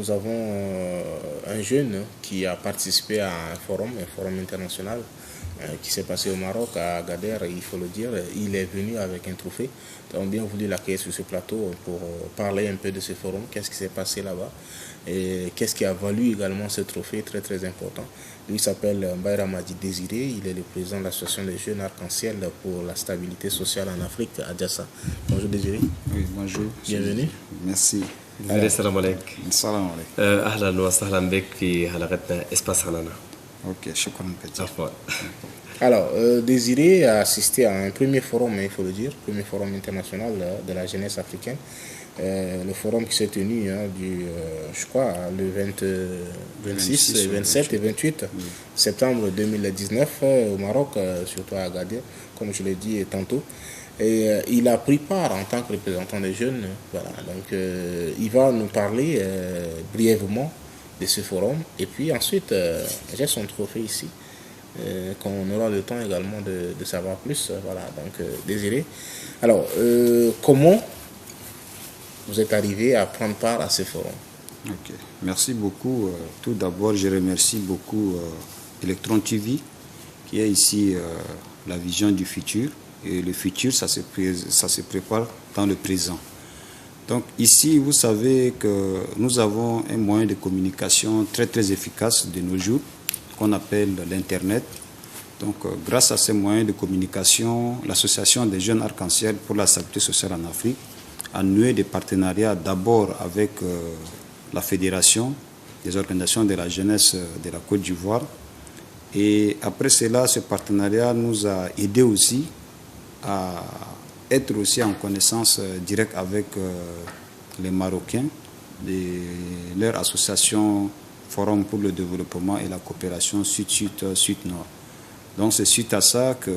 nous avons un jeune qui a participé à un forum international qui s'est passé au Maroc, à Agadir, il faut le dire. Il est venu avec un trophée. Nous avons bien voulu l'accueillir sur ce plateau pour parler un peu de ce forum, qu'est-ce qui s'est passé là-bas et qu'est-ce qui a valu également ce trophée très très important. Lui s'appelle Mbaye Madi Désiré, il est le président de l'association des jeunes arc-en-ciel pour la stabilité sociale en Afrique à Djassa. Bonjour Désiré. Oui, bonjour. Bienvenue. Merci. السلام عليكم. السلام عليكم. اهلا وسهلا بك في حلقتنا اسباس حنانا. Ok, شكرا كثير. عفوا. Alors, Désiré a assisté à un premier forum, il faut le dire, premier forum international de la jeunesse africaine. Le forum qui s'est tenu je crois, le 26, 27 et 28 septembre 2019 au Maroc, surtout à Agadir, comme je l'ai dit tantôt. Et il a pris part en tant que représentant des jeunes. Voilà. Donc, il va nous parler brièvement de ce forum. Et puis ensuite, j'ai son trophée ici, qu'on aura le temps également de savoir plus. Voilà. Donc, Désiré. Alors, comment vous êtes arrivé à prendre part à ce forum? Ok, merci beaucoup. Tout d'abord, je remercie beaucoup Electron TV qui est ici la vision du futur. Et le futur, ça se prépare dans le présent. Donc ici, vous savez que nous avons un moyen de communication très très efficace de nos jours, qu'on appelle l'Internet. Donc grâce à ces moyens de communication, l'Association des jeunes arc-en-ciel pour la stabilité sociale en Afrique a noué des partenariats d'abord avec la Fédération des organisations de la jeunesse de la Côte d'Ivoire. Et après cela, ce partenariat nous a aidés aussi à être aussi en connaissance directe avec les Marocains, de leur association Forum pour le développement et la coopération Sud-Sud, Sud-Nord. Donc c'est suite à ça que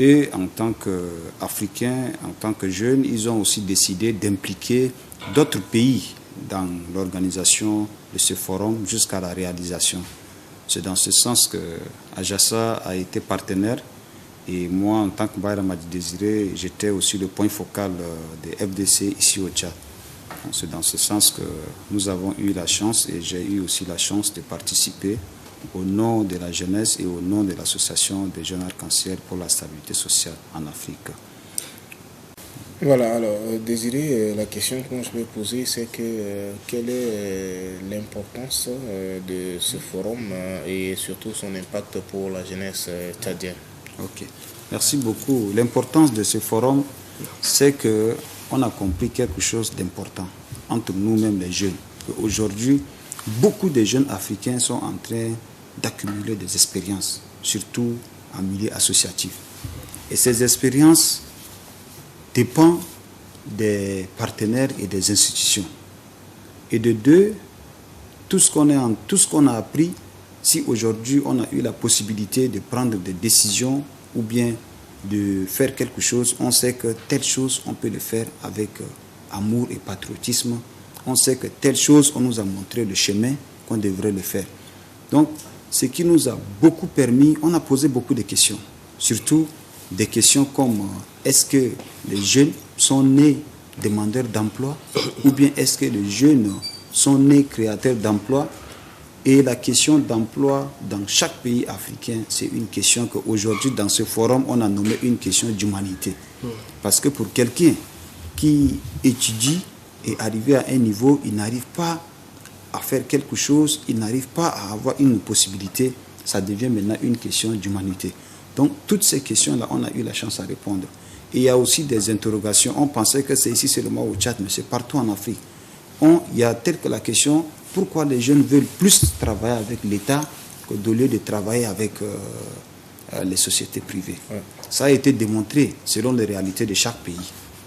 eux, en tant qu'Africains, en tant que jeunes, ils ont aussi décidé d'impliquer d'autres pays dans l'organisation de ce forum jusqu'à la réalisation. C'est dans ce sens que Ajassa a été partenaire. Et moi, en tant que Mbaye Madi Désiré, j'étais aussi le point focal des FDC ici au Tchad. C'est dans ce sens que nous avons eu la chance, et j'ai eu aussi la chance de participer au nom de la jeunesse et au nom de l'association des jeunes arc-en-ciel pour la stabilité sociale en Afrique. Voilà, alors Désiré, la question que je vais poser, c'est que quelle est l'importance de ce forum et surtout son impact pour la jeunesse tchadienne? Ok, merci beaucoup. L'importance de ce forum, c'est qu'on a compris quelque chose d'important entre nous-mêmes les jeunes. Aujourd'hui, beaucoup de jeunes africains sont en train d'accumuler des expériences, surtout en milieu associatif. Et ces expériences dépendent des partenaires et des institutions. Et de deux, tout ce qu'on a appris, si aujourd'hui on a eu la possibilité de prendre des décisions ou bien de faire quelque chose, on sait que telle chose, on peut le faire avec amour et patriotisme. On sait que telle chose, on nous a montré le chemin qu'on devrait le faire. Donc, ce qui nous a beaucoup permis, on a posé beaucoup de questions. Surtout des questions comme est-ce que les jeunes sont nés demandeurs d'emploi ou bien est-ce que les jeunes sont nés créateurs d'emploi? Et la question d'emploi dans chaque pays africain, c'est une question qu'aujourd'hui, dans ce forum, on a nommé une question d'humanité. Parce que pour quelqu'un qui étudie et arrivé à un niveau, il n'arrive pas à faire quelque chose, il n'arrive pas à avoir une possibilité, ça devient maintenant une question d'humanité. Donc, toutes ces questions-là, on a eu la chance à répondre. Et il y a aussi des interrogations. On pensait que c'est ici seulement au Tchad, mais c'est partout en Afrique. Il y a telle que la question... Pourquoi les jeunes veulent plus travailler avec l'État qu'au lieu de travailler avec les sociétés privées? Ça a été démontré selon les réalités de chaque pays.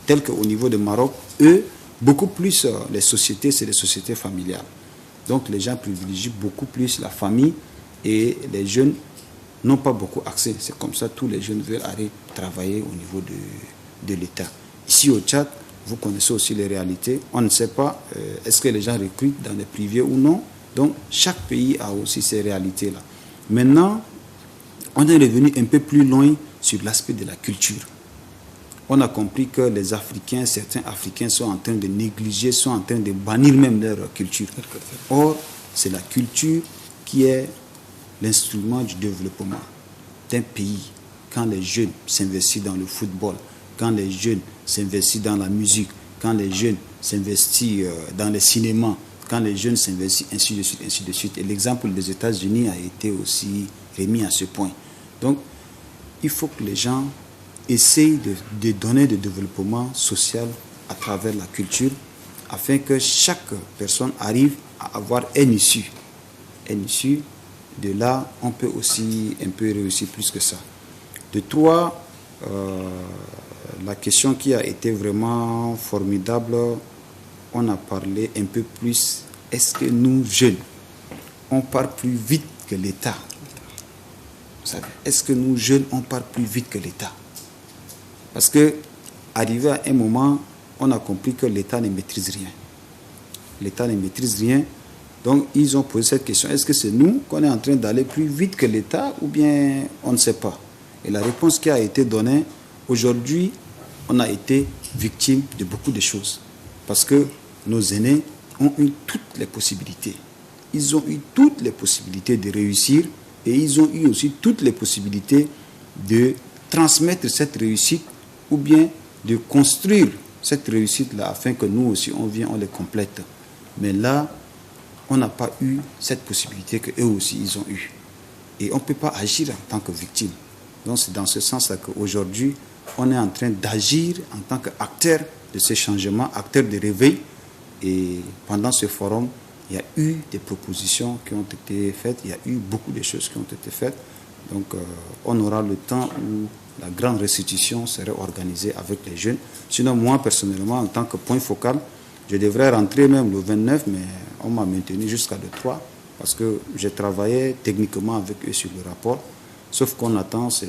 Tel qu'au niveau du Maroc, eux, beaucoup plus les sociétés, c'est les sociétés familiales. Donc les gens privilégient beaucoup plus la famille et les jeunes n'ont pas beaucoup accès. C'est comme ça que tous les jeunes veulent aller travailler au niveau de l'État. Ici au Tchad, vous connaissez aussi les réalités. On ne sait pas est-ce que les gens recrutent dans les privés ou non. Donc, chaque pays a aussi ces réalités-là. Maintenant, on est revenu un peu plus loin sur l'aspect de la culture. on a compris que les Africains, certains Africains sont en train de négliger, sont en train de bannir même leur culture. Or, c'est la culture qui est l'instrument du développement d'un pays. Quand les jeunes s'investissent dans le football, quand les jeunes s'investissent dans la musique, quand les jeunes s'investissent dans le cinéma, quand les jeunes s'investissent, ainsi de suite, ainsi de suite. Et l'exemple des États-Unis a été aussi remis à ce point. Donc, il faut que les gens essayent de donner du développement social à travers la culture, afin que chaque personne arrive à avoir une issue. Une issue, de là, on peut aussi un peu réussir plus que ça. De trois, la question qui a été vraiment formidable, on a parlé un peu plus, est-ce que nous, jeunes, on part plus vite que l'État? Est-ce que nous, jeunes, on part plus vite que l'État? Parce que, arrivé à un moment, on a compris que l'État ne maîtrise rien. L'État ne maîtrise rien. Donc, ils ont posé cette question, est-ce que c'est nous qu'on est en train d'aller plus vite que l'État ou bien on ne sait pas? Et la réponse qui a été donnée, aujourd'hui, on a été victime de beaucoup de choses. Parce que nos aînés ont eu toutes les possibilités. Ils ont eu toutes les possibilités de réussir et ils ont eu aussi toutes les possibilités de transmettre cette réussite ou bien de construire cette réussite-là afin que nous aussi, on vient, on les complète. Mais là, on n'a pas eu cette possibilité qu'eux aussi, ils ont eu. Et on ne peut pas agir en tant que victime. Donc, c'est dans ce sens-là qu'aujourd'hui, on est en train d'agir en tant qu'acteur de ces changements, acteur de réveil. Et pendant ce forum, il y a eu des propositions qui ont été faites, il y a eu beaucoup de choses qui ont été faites. Donc, on aura le temps où la grande restitution serait organisée avec les jeunes. Sinon, moi, personnellement, en tant que point focal, je devrais rentrer même le 29, mais on m'a maintenu jusqu'à le 3, parce que j'ai travaillé techniquement avec eux sur le rapport. Sauf qu'on attend, c'est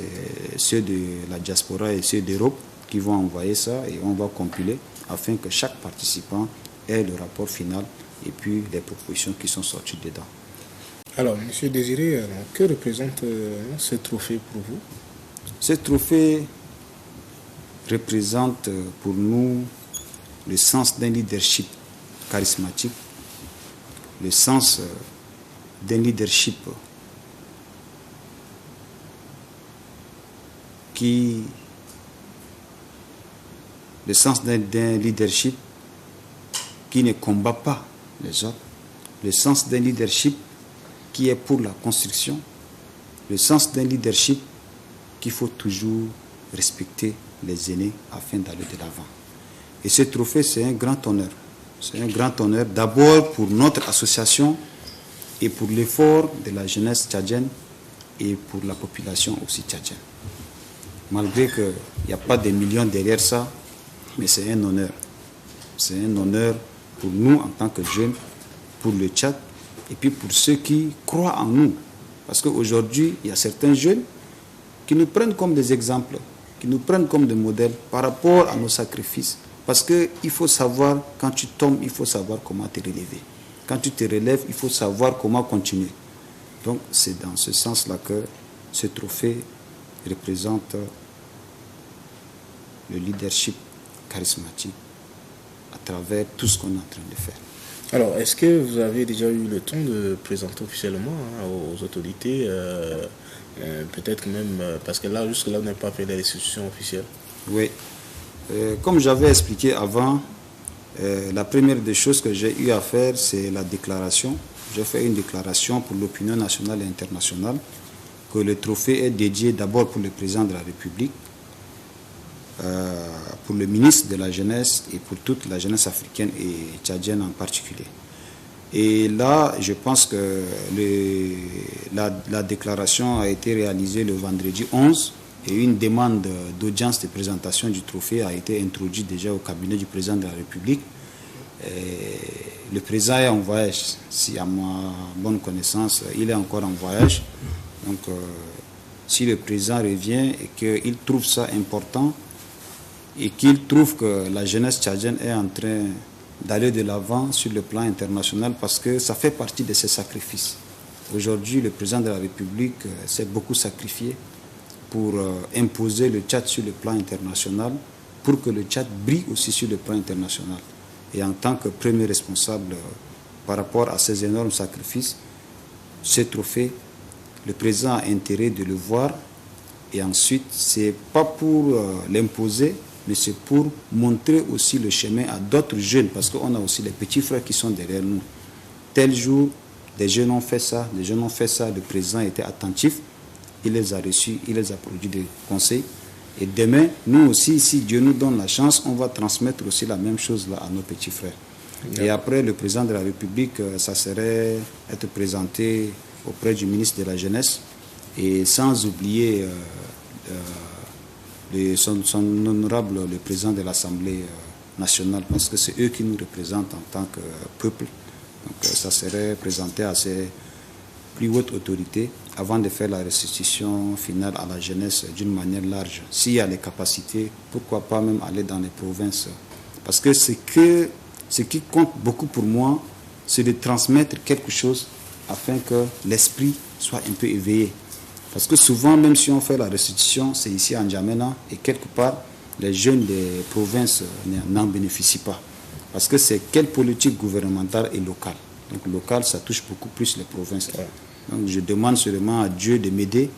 ceux de la diaspora et ceux d'Europe qui vont envoyer ça et on va compiler afin que chaque participant ait le rapport final et puis les propositions qui sont sorties dedans. Alors, M. Désiré, que représente ce trophée pour vous? Ce trophée représente pour nous le sens d'un leadership charismatique, le sens d'un leadership le sens d'un leadership qui ne combat pas les autres, le sens d'un leadership qui est pour la construction, le sens d'un leadership qu'il faut toujours respecter les aînés afin d'aller de l'avant. Et ce trophée, c'est un grand honneur. C'est un grand honneur d'abord pour notre association et pour l'effort de la jeunesse tchadienne et pour la population aussi tchadienne. Malgré qu'il n'y a pas de millions derrière ça, mais c'est un honneur. C'est un honneur pour nous en tant que jeunes, pour le Tchad, et puis pour ceux qui croient en nous. Parce qu'aujourd'hui, il y a certains jeunes qui nous prennent comme des exemples, qui nous prennent comme des modèles par rapport à nos sacrifices. Parce qu'il faut savoir, quand tu tombes, il faut savoir comment te relever. Quand tu te relèves, il faut savoir comment continuer. Donc, c'est dans ce sens-là que ce trophée représente le leadership charismatique à travers tout ce qu'on est en train de faire. Alors, est-ce que vous avez déjà eu le temps de présenter officiellement aux autorités, peut-être même, parce que là, jusque-là, on n'a pas fait les restitutions officielles? Oui. Comme j'avais expliqué avant, la première des choses que j'ai eu à faire, c'est la déclaration. J'ai fait une déclaration pour l'opinion nationale et internationale que le trophée est dédié d'abord pour le président de la République, pour le ministre de la Jeunesse et pour toute la jeunesse africaine et tchadienne en particulier. Et là, je pense que la déclaration a été réalisée le vendredi 11 et une demande d'audience de présentation du trophée a été introduite déjà au cabinet du président de la République. Et le président est en voyage, si à ma bonne connaissance, il est encore en voyage. Donc, si le président revient et qu'il trouve ça important et qu'il trouve que la jeunesse tchadienne est en train d'aller de l'avant sur le plan international, parce que ça fait partie de ses sacrifices. Aujourd'hui, le président de la République s'est beaucoup sacrifié pour imposer le Tchad sur le plan international pour que le Tchad brille aussi sur le plan international. Et en tant que premier responsable par rapport à ces énormes sacrifices, ce trophée, le président a intérêt de le voir. Et ensuite, ce n'est pas pour l'imposer, mais c'est pour montrer aussi le chemin à d'autres jeunes, parce qu'on a aussi les petits frères qui sont derrière nous. Tel jour, des jeunes ont fait ça, des jeunes ont fait ça, le président était attentif, il les a reçus, il les a produit des conseils. Et demain, nous aussi, si Dieu nous donne la chance, on va transmettre aussi la même chose là à nos petits frères. Et après, le président de la République, ça serait être présenté auprès du ministre de la Jeunesse, et sans oublier son honorable, le président de l'Assemblée nationale, parce que c'est eux qui nous représentent en tant que peuple. Donc ça serait présenté à ces plus hautes autorités avant de faire la restitution finale à la jeunesse d'une manière large. S'il y a les capacités, pourquoi pas même aller dans les provinces. Parce que ce qui compte beaucoup pour moi, c'est de transmettre quelque chose afin que l'esprit soit un peu éveillé. Parce que souvent, même si on fait la restitution, c'est ici en N'Djamena, et quelque part, les jeunes des provinces n'en bénéficient pas. Parce que c'est quelle politique gouvernementale et locale. Donc local, ça touche beaucoup plus les provinces. Donc je demande seulement à Dieu de m'aider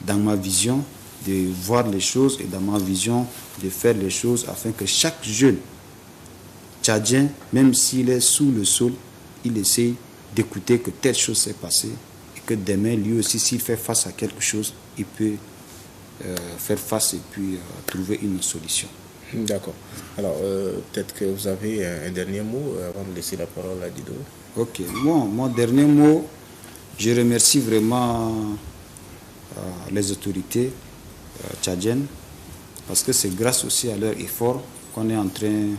dans ma vision, de voir les choses, et dans ma vision, de faire les choses afin que chaque jeune tchadien, même s'il est sous le sol, il essaye d'écouter que telle chose s'est passée, et que demain, lui aussi, s'il fait face à quelque chose, il peut faire face et puis trouver une solution. D'accord. Alors, peut-être que vous avez un dernier mot avant de laisser la parole à Dido. Ok. Mon dernier mot, je remercie vraiment les autorités tchadiennes, parce que c'est grâce aussi à leur effort qu'on est en train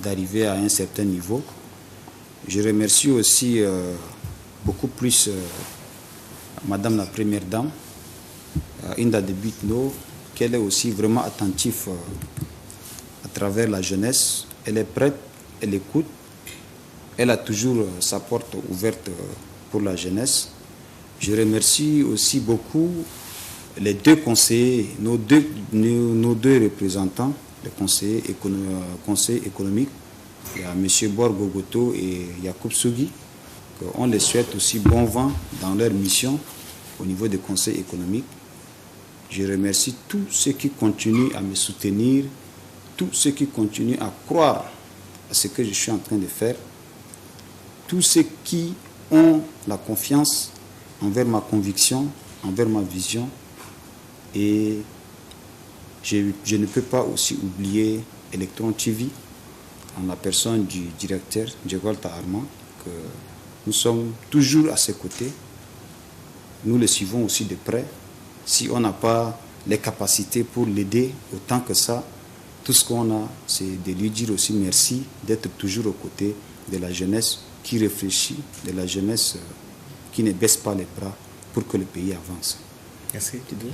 d'arriver à un certain niveau. Je remercie aussi beaucoup plus Madame la Première Dame, Inda de Bitno, qu'elle est aussi vraiment attentive à travers la jeunesse. Elle est prête, elle écoute, elle a toujours sa porte ouverte pour la jeunesse. Je remercie aussi beaucoup les deux conseillers, nos deux représentants, les conseillers économiques. Il y a M. Borgogoto et Yacoub Sougui. On les souhaite aussi bon vent dans leur mission au niveau des conseils économiques. Je remercie tous ceux qui continuent à me soutenir, tous ceux qui continuent à croire à ce que je suis en train de faire, tous ceux qui ont la confiance envers ma conviction, envers ma vision. Et je ne peux pas aussi oublier Electron TV, en la personne du directeur Djegolta Armand, que nous sommes toujours à ses côtés. Nous le suivons aussi de près. Si on n'a pas les capacités pour l'aider autant que ça, tout ce qu'on a, c'est de lui dire aussi merci, d'être toujours aux côtés de la jeunesse qui réfléchit, de la jeunesse qui ne baisse pas les bras pour que le pays avance. Merci, Kidou.